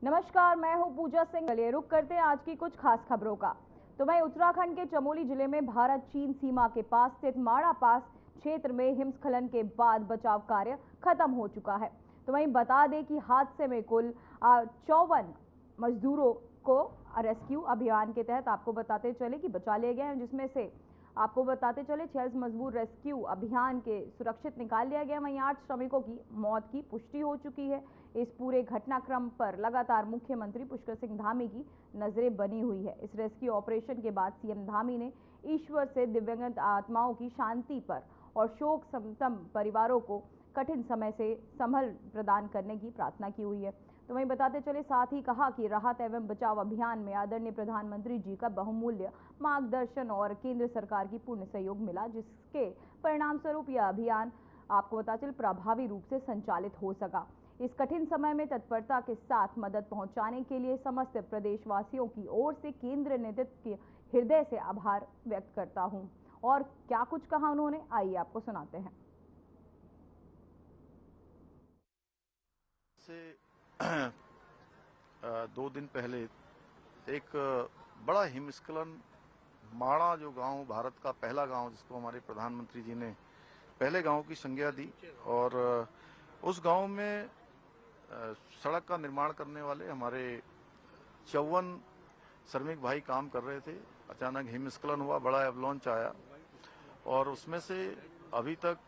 नमस्कार, मैं हूं पूजा सिंह। चलिए रुक करते हैं आज की कुछ खास खबरों का। तो वहीं उत्तराखंड के चमोली जिले में भारत चीन सीमा के पास स्थित माड़ा पास क्षेत्र में हिमस्खलन के बाद बचाव कार्य खत्म हो चुका है। तो वहीं बता दें कि हादसे में कुल 54 मजदूरों को रेस्क्यू अभियान के तहत आपको बताते चले कि बचा लिए गए हैं, जिसमें से आपको बताते चले 46 मजदूर रेस्क्यू अभियान के सुरक्षित निकाल लिया गया। वहीं 8 श्रमिकों की मौत की पुष्टि हो चुकी है। इस पूरे घटनाक्रम पर लगातार मुख्यमंत्री पुष्कर सिंह धामी की नजरें बनी हुई है। इस रेस्क्यू ऑपरेशन के बाद सीएम धामी ने ईश्वर से दिव्यांग आत्माओं की शांति पर और शोक संतप्त परिवारों को कठिन समय से संभल प्रदान करने की प्रार्थना की हुई है। तो वहीं बताते चले साथ ही कहा कि राहत एवं बचाव अभियान में आदरणीय प्रधानमंत्री जी का बहुमूल्य मार्गदर्शन और केंद्र सरकार की पूर्ण सहयोग मिला, जिसके परिणाम स्वरूप यह अभियान आपको बता चले प्रभावी रूप से संचालित हो सका। इस कठिन समय में तत्परता के साथ मदद पहुंचाने के लिए समस्त प्रदेशवासियों की ओर से केंद्र नेतृत्व के हृदय से आभार व्यक्त करता हूं। और क्या कुछ कहा उन्होंने, आइए आपको सुनाते हैं। से 2 दिन पहले एक बड़ा हिमस्खलन माड़ा जो गांव भारत का पहला गांव जिसको हमारे प्रधानमंत्री जी ने पहले गांव की संज्ञा दी और उस गांव में सड़क का निर्माण करने वाले हमारे 54 श्रमिक भाई काम कर रहे थे। अचानक हिमस्खलन हुआ, बड़ा एवलांच आया और उसमें से अभी तक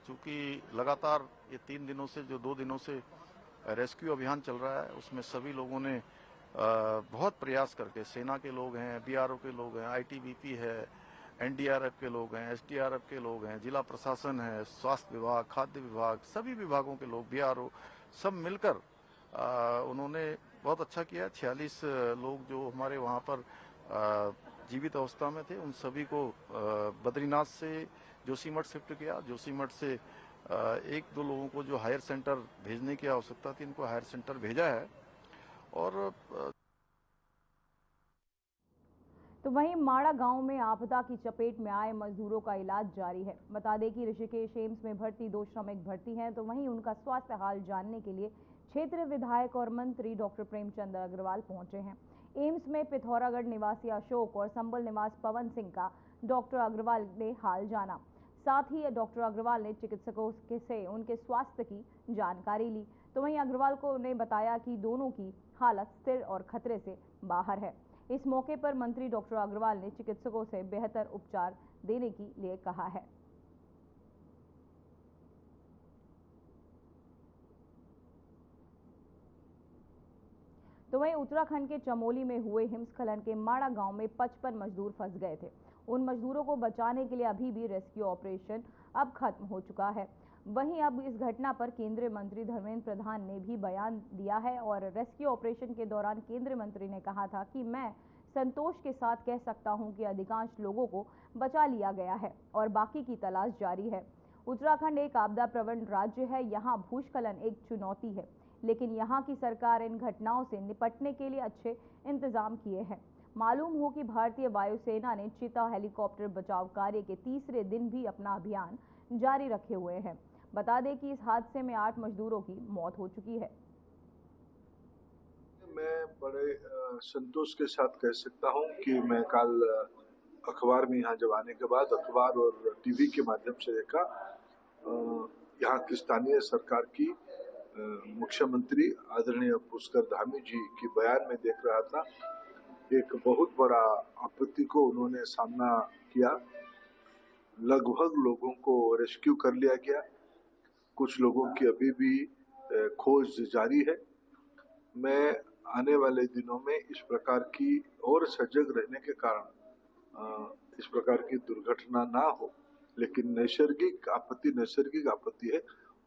चूंकि लगातार ये 3 दिनों से जो 2 दिनों से रेस्क्यू अभियान चल रहा है, उसमें सभी लोगों ने बहुत प्रयास करके, सेना के लोग हैं, बीआरओ के लोग हैं, आईटीबीपी है, एनडीआरएफ के लोग हैं, एसडीआरएफ के लोग हैं, जिला प्रशासन है, स्वास्थ्य विभाग, खाद्य विभाग, सभी विभागों के लोग, बीआरओ सब मिलकर उन्होंने बहुत अच्छा किया। 46 लोग जो हमारे वहाँ पर जीवित अवस्था में थे, उन सभी को बद्रीनाथ से जोशीमठ शिफ्ट किया। जोशीमठ से 1-2 लोगों को जो हायर सेंटर भेजने की आवश्यकता थी, इनको हायर सेंटर भेजा है। और तो वहीं माड़ा गांव में आपदा की चपेट में आए मजदूरों का इलाज जारी है। बता दें कि ऋषिकेश एम्स में भर्ती 2 श्रमिक भर्ती हैं। तो वहीं उनका स्वास्थ्य हाल जानने के लिए क्षेत्रीय विधायक और मंत्री डॉक्टर प्रेमचंद अग्रवाल पहुंचे हैं। एम्स में पिथौरागढ़ निवासी अशोक और संबल निवास पवन सिंह का डॉक्टर अग्रवाल ने हाल जाना। साथ ही डॉक्टर अग्रवाल ने चिकित्सकों से उनके स्वास्थ्य की जानकारी ली। तो वहीं अग्रवाल को ने बताया कि दोनों की हालत स्थिर और खतरे से बाहर है। इस मौके पर मंत्री डॉक्टर अग्रवाल ने चिकित्सकों से बेहतर उपचार देने के लिए कहा है। तो वहीं उत्तराखंड के चमोली में हुए हिमस्खलन के माड़ा गांव में 55 मजदूर फंस गए थे। उन मजदूरों को बचाने के लिए अभी भी रेस्क्यू ऑपरेशन अब खत्म हो चुका है। वहीं अब इस घटना पर केंद्रीय मंत्री धर्मेंद्र प्रधान ने भी बयान दिया है और रेस्क्यू ऑपरेशन के दौरान केंद्रीय मंत्री ने कहा था कि मैं संतोष के साथ कह सकता हूं कि अधिकांश लोगों को बचा लिया गया है और बाकी की तलाश जारी है। उत्तराखंड एक आपदा प्रवण राज्य है। यहाँ भूस्खलन एक चुनौती है, लेकिन यहाँ की सरकार इन घटनाओं से निपटने के लिए अच्छे इंतजाम किए हैं। मालूम हो कि भारतीय वायुसेना ने चीता हेलीकॉप्टर बचाव कार्य के तीसरे दिन भी अपना अभियान जारी रखे हुए हैं। बता दें कि इस हादसे में 8 मजदूरों की मौत हो चुकी है। मैं बड़े संतोष के साथ कह सकता हूं कि मैं कल अखबार में यहाँ जब आने के बाद अखबार और टीवी के माध्यम से देखा, यहाँ की स्थानीय सरकार की मुख्यमंत्री आदरणीय पुष्कर धामी जी की बयान में देख रहा था। एक बहुत बड़ा आपत्ति को उन्होंने सामना किया। लगभग लोगों को रेस्क्यू कर लिया गया, कुछ लोगों की अभी भी खोज जारी है। मैं आने वाले दिनों में इस प्रकार की और सजग रहने के कारण इस प्रकार की दुर्घटना ना हो, लेकिन नैसर्गिक आपत्ति है।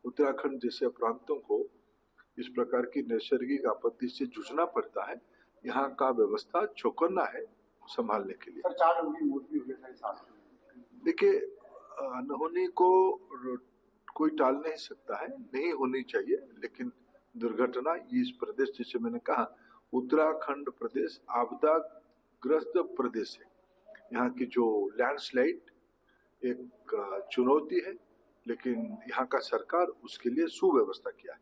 उत्तराखंड जैसे प्रांतों को इस प्रकार की नैसर्गिक आपत्ति से जूझना पड़ता है। यहाँ का व्यवस्था चौकन्ना है संभालने के लिए। 4 लोगों की मौत भी हुई है। देखिए, अनहोनी को कोई टाल नहीं सकता है, नहीं होनी चाहिए, लेकिन दुर्घटना इस प्रदेश, जैसे मैंने कहा, उत्तराखंड प्रदेश आपदाग्रस्त प्रदेश है। यहाँ की जो लैंडस्लाइड एक चुनौती है, लेकिन यहाँ का सरकार उसके लिए सुव्यवस्था किया है।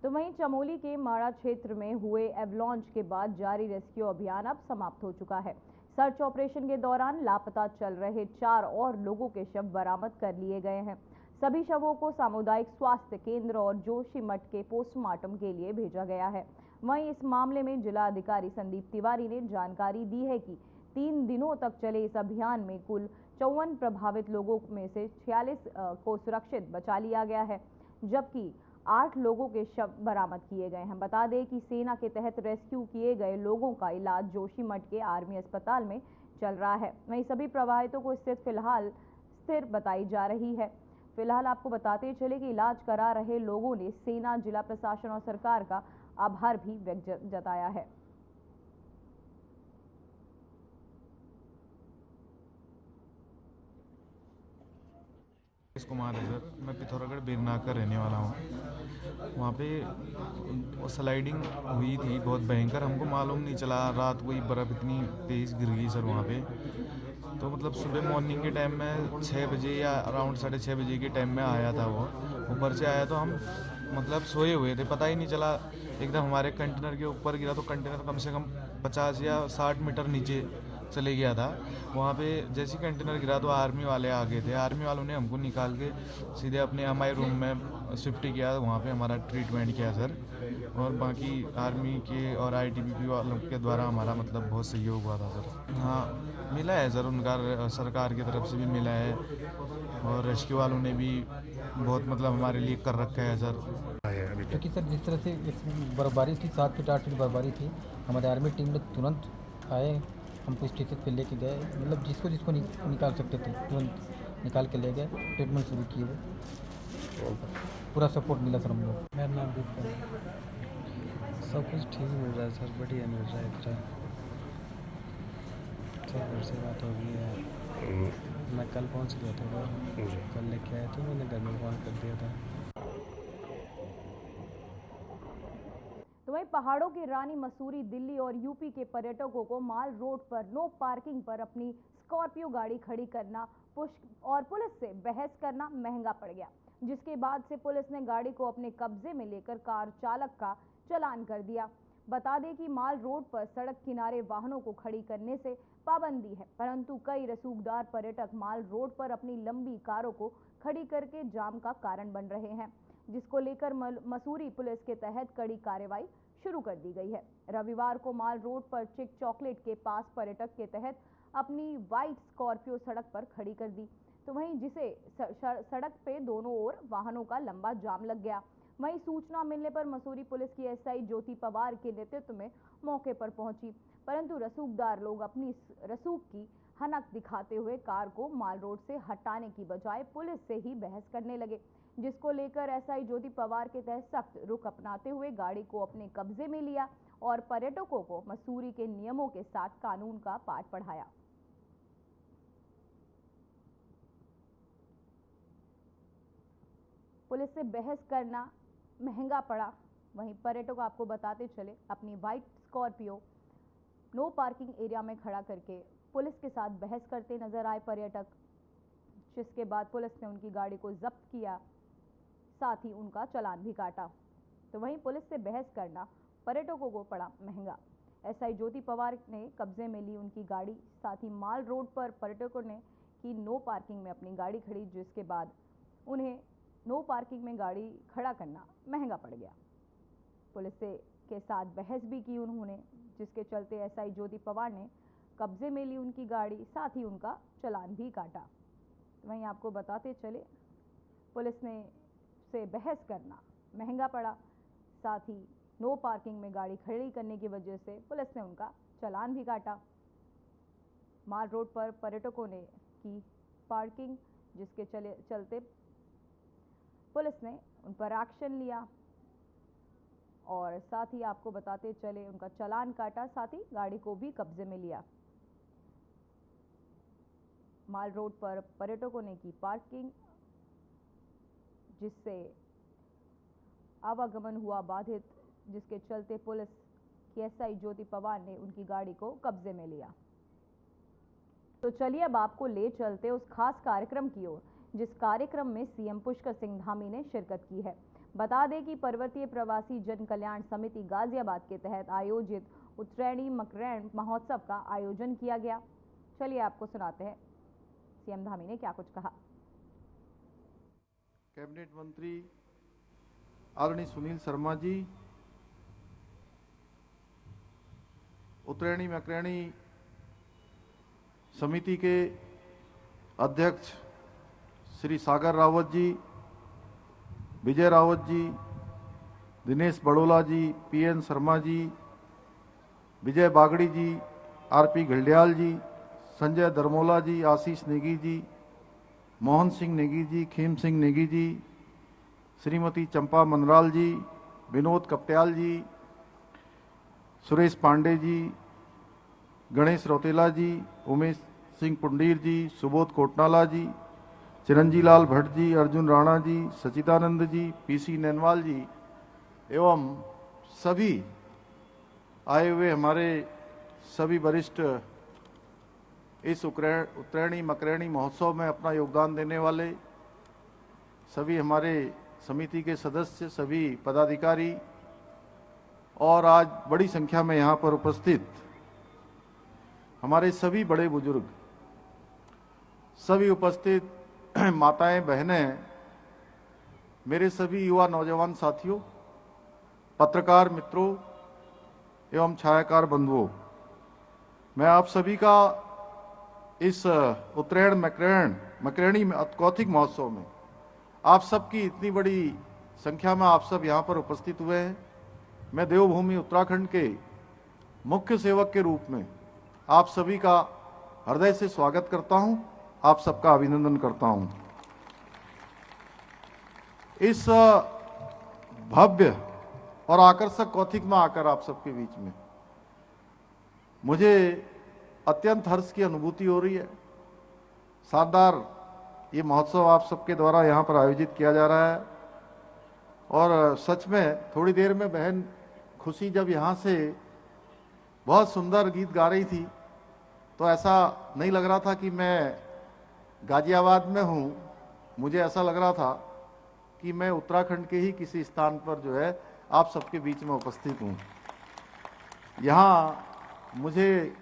तो वहीं चमोली के माड़ा क्षेत्र में हुए एवलॉन्च के बाद जारी रेस्क्यू अभियान अब समाप्त हो चुका है। सर्च ऑपरेशन के दौरान लापता चल रहे 4 और लोगों के शव बरामद कर लिए गए हैं। सभी शवों को सामुदायिक स्वास्थ्य केंद्र और जोशीमठ के पोस्टमार्टम के लिए भेजा गया है। वहीं इस मामले में जिला अधिकारी संदीप तिवारी ने जानकारी दी है कि 3 दिनों तक चले इस अभियान में कुल 54 प्रभावित लोगों में से 46 को सुरक्षित बचा लिया गया है, जबकि 8 लोगों के शव बरामद किए गए हैं। बता दें कि सेना के तहत रेस्क्यू किए गए लोगों का इलाज जोशीमठ के आर्मी अस्पताल में चल रहा है। वहीं सभी प्रभावितों को स्थिति फिलहाल स्थिर बताई जा रही है। फिलहाल आपको बताते चले कि इलाज करा रहे लोगों ने सेना, जिला प्रशासन और सरकार का आभार भी व्यक्त जताया है। कुमार है सर, मैं पिथौरागढ़ बेरनाग का रहने वाला हूँ। वहाँ पे स्लाइडिंग हुई थी बहुत भयंकर, हमको मालूम नहीं चला। रात को ही बर्फ़ इतनी तेज़ गिर गई सर वहाँ पे। तो मतलब सुबह मॉर्निंग के टाइम में 6 बजे या अराउंड 6:30 बजे के टाइम में आया था वो। ऊपर से आया तो हम मतलब सोए हुए थे, पता ही नहीं चला। एकदम हमारे कंटेनर के ऊपर गिरा तो कंटेनर कम से कम 50 या 60 मीटर नीचे चले गया था। वहाँ पे जैसे ही कंटेनर गिरा तो आर्मी वाले आ गए थे। आर्मी वालों ने हमको निकाल के सीधे अपने हमारे रूम में शिफ्ट किया। वहाँ पे हमारा ट्रीटमेंट किया सर, और बाकी आर्मी के और आईटीबीपी वालों के द्वारा हमारा मतलब बहुत सहयोग हुआ था सर। हाँ, मिला है सर, उनका सरकार की तरफ से भी मिला है, और रेस्क्यू वालों ने भी बहुत मतलब हमारे लिए कर रखा है सर। क्योंकि सर जिस तरह से इस बर्फबारी थी, 7 फीट 8 फीट बर्फबारी थी, हमारे आर्मी टीम ने तुरंत आए, हमको स्टेशन पे लेके गए। मतलब जिसको निकाल सकते थे तुरंत निकाल के ले गए, ट्रीटमेंट शुरू किए हुए। पूरा सपोर्ट मिला सर हमको। मेरा नाम विपिन है। सब कुछ ठीक मिल रहा है सर, बढ़िया मिल रहा है। इतना सब घर से बात हो गई है। मैं कल पहुंच गया था घर, कल लेके आया था, मैंने घर में कॉल कर दिया था। तो वहीं पहाड़ों की रानी मसूरी, दिल्ली और यूपी के पर्यटकों को माल रोड पर नो पार्किंग पर अपनी स्कॉर्पियो गाड़ी खड़ी करना और पुलिस से बहस करना महंगा पड़ गया, जिसके बाद से पुलिस ने गाड़ी को अपने कब्जे में लेकर कार चालक का चालान कर दिया। बता दें कि माल रोड पर सड़क किनारे वाहनों को खड़ी करने से पाबंदी है, परंतु कई रसूखदार पर्यटक माल रोड पर अपनी लंबी कारों को खड़ी करके जाम का कारण बन रहे हैं, जिसको लेकर मसूरी पुलिस के तहत कड़ी कार्रवाई शुरू कर दी गई है। रविवार को माल रोड पर चिक चॉकलेट के पास पर्यटक के तहत अपनी व्हाइट स्कॉर्पियो सड़क पर खड़ी कर दी, तो वहीं जिसे सड़क पे दोनों ओर वाहनों का लंबा जाम लग गया। वहीं सूचना मिलने पर मसूरी पुलिस की एसआई ज्योति पवार के नेतृत्व में मौके पर पहुंची, परंतु रसूखदार लोग अपनी रसूख की हनक दिखाते हुए कार को माल रोड से हटाने की बजाय पुलिस से ही बहस करने लगे, जिसको लेकर एसआई ज्योति पवार के तहत सख्त रुख अपनाते हुए गाड़ी को अपने कब्जे में लिया और पर्यटकों को मसूरी के नियमों के साथ कानून का पाठ पढ़ाया। पुलिस से बहस करना महंगा पड़ा। वहीं पर्यटक आपको बताते चले, अपनी white Scorpio no parking area में खड़ा करके पुलिस के साथ बहस करते नजर आए पर्यटक, जिसके बाद पुलिस ने उनकी गाड़ी को जब्त किया, साथ ही उनका चालान भी काटा। तो वहीं पुलिस से बहस करना पर्यटकों को पड़ा महंगा। एसआई ज्योति पवार ने कब्जे में ली उनकी गाड़ी, साथ ही माल रोड पर पर्यटकों ने की नो पार्किंग में अपनी गाड़ी खड़ी, जिसके बाद उन्हें नो पार्किंग में गाड़ी खड़ा करना महंगा पड़ गया। पुलिस के साथ बहस भी की उन्होंने, जिसके चलते एसआई ज्योति पवार ने कब्जे में ली उनकी गाड़ी, साथ ही उनका चालान भी काटा। वहीं आपको बताते चले, पुलिस ने से बहस करना महंगा पड़ा, साथ ही नो पार्किंग में गाड़ी खड़ी करने की वजह से पुलिस ने उनका चालान भी काटा। माल रोड पर पर्यटकों ने की पार्किंग, जिसके चलते पुलिस ने उन पर एक्शन लिया और साथ ही आपको बताते चले उनका चालान काटा, साथ ही गाड़ी को भी कब्जे में लिया। माल रोड पर पर्यटकों ने की पार्किंग, जिससे आवागमन हुआ बाधित, जिसके चलते पुलिस की एसआई ज्योति पवार ने उनकी गाड़ी को कब्जे में लिया। तो चलिए अब आपको ले चलते उस खास कार्यक्रम की ओर, जिस कार्यक्रम में सीएम पुष्कर सिंह धामी ने शिरकत की है। बता दें कि पर्वतीय प्रवासी जन कल्याण समिति गाजियाबाद के तहत आयोजित उत्तरैणी मकरैण महोत्सव का आयोजन किया गया। चलिए आपको सुनाते हैं सीएम धामी ने क्या कुछ कहा। कैबिनेट मंत्री आदरणीय सुनील शर्मा जी, उत्तरैणी मकरैणी समिति के अध्यक्ष श्री सागर रावत जी, विजय रावत जी, दिनेश बड़ोला जी, पीएन शर्मा जी, विजय बागड़ी जी, आरपी घिल्डियाल जी, संजय दरमोला जी, आशीष नेगी जी, मोहन सिंह नेगी जी, खेम सिंह नेगी जी, श्रीमती चंपा मनराल जी, विनोद कपट्याल जी, सुरेश पांडे जी, गणेश रौतेला जी, उमेश सिंह पुंडीर जी, सुबोध कोटनाला जी, चिरंजी लाल भट्ट जी, अर्जुन राणा जी, सचिदानंद जी, पीसी नैनवाल जी एवं सभी आए हुए हमारे सभी वरिष्ठ इस उत्तरैणी मकरैणी महोत्सव में अपना योगदान देने वाले सभी हमारे समिति के सदस्य, सभी पदाधिकारी और आज बड़ी संख्या में यहाँ पर उपस्थित हमारे सभी बड़े बुजुर्ग, सभी उपस्थित माताएं, बहनें, मेरे सभी युवा नौजवान साथियों, पत्रकार मित्रों एवं छायाकार बंधुओं, मैं आप सभी का इस उत्तरैण मकरैणी कौथिक महोत्सव में आप सबकी इतनी बड़ी संख्या में आप सब यहाँ पर उपस्थित हुए हैं। मैं देवभूमि उत्तराखंड के मुख्य सेवक के रूप में आप सभी का हृदय से स्वागत करता हूं, आप सबका अभिनंदन करता हूं। इस भव्य और आकर्षक कौथिक में आकर आप सबके बीच में मुझे अत्यंत हर्ष की अनुभूति हो रही है। शानदार ये महोत्सव आप सबके द्वारा यहाँ पर आयोजित किया जा रहा है और सच में थोड़ी देर में बहन खुशी जब यहाँ से बहुत सुंदर गीत गा रही थी तो ऐसा नहीं लग रहा था कि मैं गाजियाबाद में हूँ, मुझे ऐसा लग रहा था कि मैं उत्तराखंड के ही किसी स्थान पर जो है आप सबके बीच में उपस्थित हूँ। यहाँ मुझे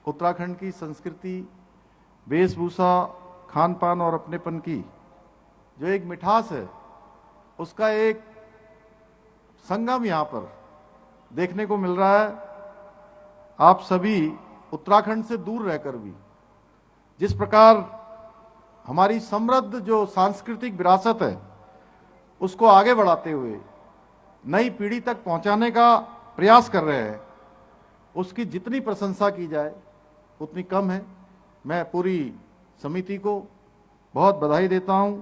उत्तराखंड की संस्कृति, वेशभूषा, खान पान और अपनेपन की जो एक मिठास है उसका एक संगम यहाँ पर देखने को मिल रहा है। आप सभी उत्तराखंड से दूर रहकर भी जिस प्रकार हमारी समृद्ध जो सांस्कृतिक विरासत है उसको आगे बढ़ाते हुए नई पीढ़ी तक पहुंचाने का प्रयास कर रहे हैं, उसकी जितनी प्रशंसा की जाए उतनी कम है। मैं पूरी समिति को बहुत बधाई देता हूं।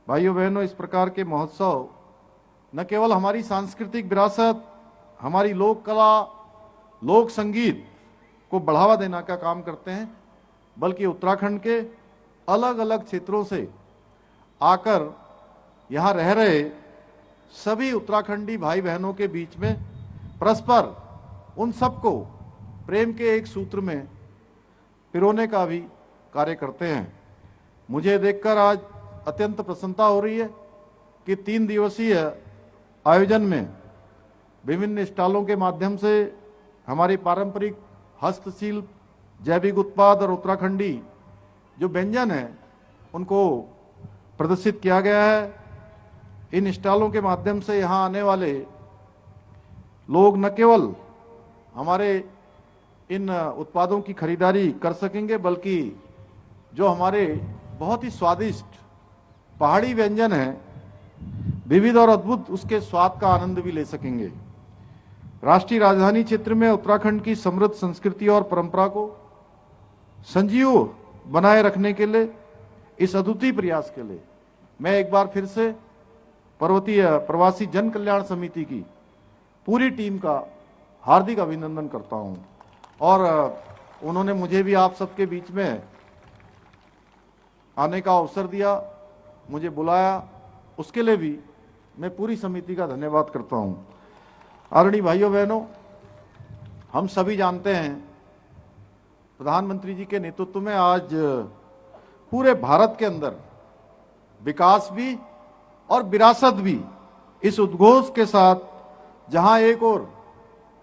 भाइयों बहनों, इस प्रकार के महोत्सव न केवल हमारी सांस्कृतिक विरासत, हमारी लोक कला, लोक संगीत को बढ़ावा देने का काम करते हैं, बल्कि उत्तराखंड के अलग अलग क्षेत्रों से आकर यहाँ रह रहे सभी उत्तराखंडी भाई बहनों के बीच में परस्पर उन सबको प्रेम के एक सूत्र में पिरोने का भी कार्य करते हैं। मुझे देखकर आज अत्यंत प्रसन्नता हो रही है कि 3 दिवसीय आयोजन में विभिन्न स्टॉलों के माध्यम से हमारी पारंपरिक हस्तशिल्प, जैविक उत्पाद और उत्तराखंडी जो व्यंजन है उनको प्रदर्शित किया गया है। इन स्टॉलों के माध्यम से यहाँ आने वाले लोग न केवल हमारे इन उत्पादों की खरीदारी कर सकेंगे, बल्कि जो हमारे बहुत ही स्वादिष्ट पहाड़ी व्यंजन हैं, विविध और अद्भुत उसके स्वाद का आनंद भी ले सकेंगे। राष्ट्रीय राजधानी क्षेत्र में उत्तराखंड की समृद्ध संस्कृति और परंपरा को संजीव बनाए रखने के लिए, इस अद्वितीय प्रयास के लिए मैं एक बार फिर से पर्वतीय प्रवासी जन कल्याण समिति की पूरी टीम का हार्दिक अभिनंदन करता हूं। और उन्होंने मुझे भी आप सबके बीच में आने का अवसर दिया, मुझे बुलाया, उसके लिए भी मैं पूरी समिति का धन्यवाद करता हूं। आदरणीय भाइयों बहनों, हम सभी जानते हैं प्रधानमंत्री जी के नेतृत्व में आज पूरे भारत के अंदर विकास भी और विरासत भी, इस उद्घोष के साथ जहां एक और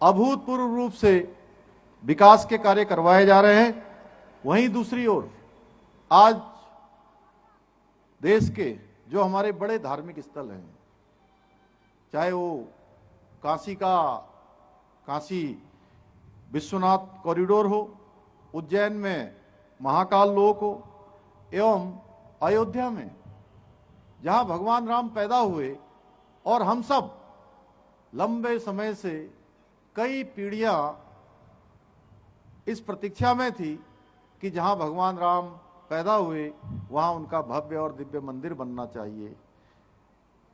अभूतपूर्व रूप से विकास के कार्य करवाए जा रहे हैं, वहीं दूसरी ओर आज देश के जो हमारे बड़े धार्मिक स्थल हैं, चाहे वो काशी विश्वनाथ कॉरिडोर हो, उज्जैन में महाकाल लोक हो, एवं अयोध्या में जहां भगवान राम पैदा हुए और हम सब लंबे समय से कई पीढ़ियां इस प्रतीक्षा में थी कि जहां भगवान राम पैदा हुए वहां उनका भव्य और दिव्य मंदिर बनना चाहिए।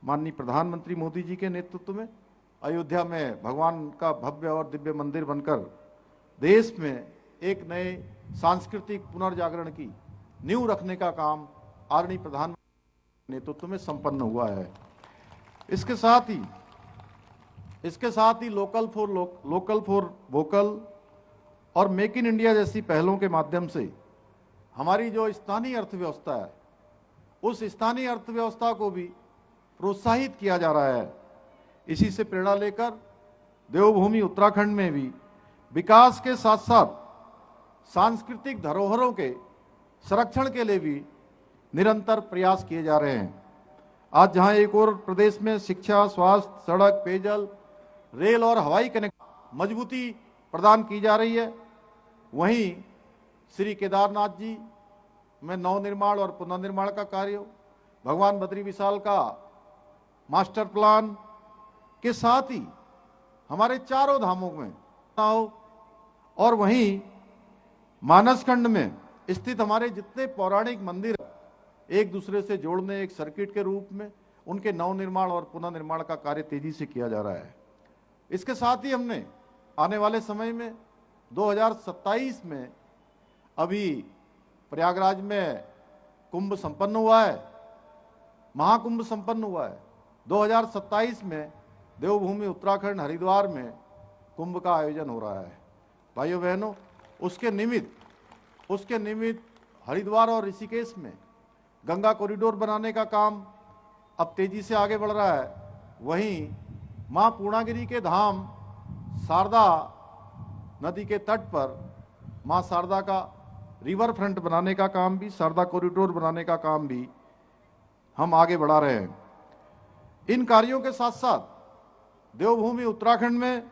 माननीय प्रधानमंत्री मोदी जी के नेतृत्व में अयोध्या में भगवान का भव्य और दिव्य मंदिर बनकर देश में एक नए सांस्कृतिक पुनर्जागरण की नींव रखने का काम आदरणीय प्रधानमंत्री नेतृत्व में संपन्न हुआ है। इसके साथ ही लोकल फॉर वोकल और मेक इन इंडिया जैसी पहलों के माध्यम से हमारी जो स्थानीय अर्थव्यवस्था है, उस स्थानीय अर्थव्यवस्था को भी प्रोत्साहित किया जा रहा है। इसी से प्रेरणा लेकर देवभूमि उत्तराखंड में भी विकास के साथ साथ सांस्कृतिक धरोहरों के संरक्षण के लिए भी निरंतर प्रयास किए जा रहे हैं। आज जहां एक और प्रदेश में शिक्षा, स्वास्थ्य, सड़क, पेयजल, रेल और हवाई कनेक्ट मजबूती प्रदान की जा रही है, वहीं श्री केदारनाथ जी में नवनिर्माण और पुनर्निर्माण का कार्य हो, भगवान बद्री विशाल का मास्टर प्लान के साथ ही हमारे चारों धामों में हो, और वहीं मानसखंड में स्थित हमारे जितने पौराणिक मंदिर एक दूसरे से जोड़ने एक सर्किट के रूप में उनके नवनिर्माण और पुनर्निर्माण का कार्य तेजी से किया जा रहा है। इसके साथ ही हमने आने वाले समय में 2027 में अभी प्रयागराज में कुंभ संपन्न हुआ है, महाकुंभ संपन्न हुआ है। 2027 में देवभूमि उत्तराखंड हरिद्वार में कुंभ का आयोजन हो रहा है। भाइयों बहनों, उसके निमित्त हरिद्वार और ऋषिकेश में गंगा कॉरिडोर बनाने का काम अब तेजी से आगे बढ़ रहा है। वहीं मां पूर्णागिरी के धाम शारदा नदी के तट पर मां शारदा का रिवर फ्रंट बनाने का काम भी, शारदा कॉरिडोर बनाने का काम भी हम आगे बढ़ा रहे हैं। इन कार्यों के साथ साथ देवभूमि उत्तराखंड में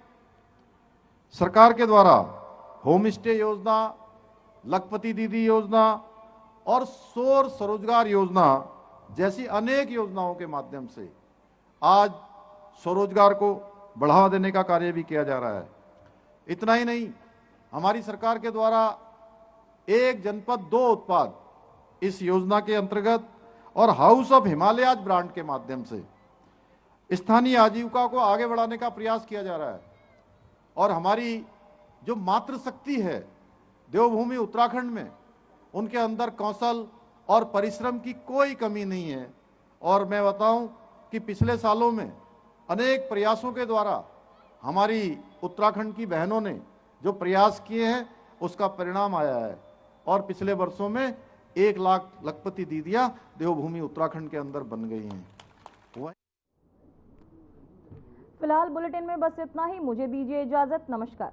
सरकार के द्वारा होम स्टे योजना, लखपति दीदी योजना और सौर स्वरोजगार योजना जैसी अनेक योजनाओं के माध्यम से आज स्वरोजगार को बढ़ावा देने का कार्य भी किया जा रहा है। इतना ही नहीं, हमारी सरकार के द्वारा एक जनपद दो उत्पाद इस योजना के अंतर्गत और हाउस ऑफ हिमालयाज ब्रांड के माध्यम से स्थानीय आजीविका को आगे बढ़ाने का प्रयास किया जा रहा है। और हमारी जो मातृशक्ति है देवभूमि उत्तराखंड में, उनके अंदर कौशल और परिश्रम की कोई कमी नहीं है। और मैं बताऊं कि पिछले सालों में अनेक प्रयासों के द्वारा हमारी उत्तराखंड की बहनों ने जो प्रयास किए हैं उसका परिणाम आया है। और पिछले वर्षों में 1 लाख लखपति दीदियां देवभूमि उत्तराखंड के अंदर बन गई हैं। फिलहाल बुलेटिन में बस इतना ही। मुझे दीजिए इजाजत। नमस्कार।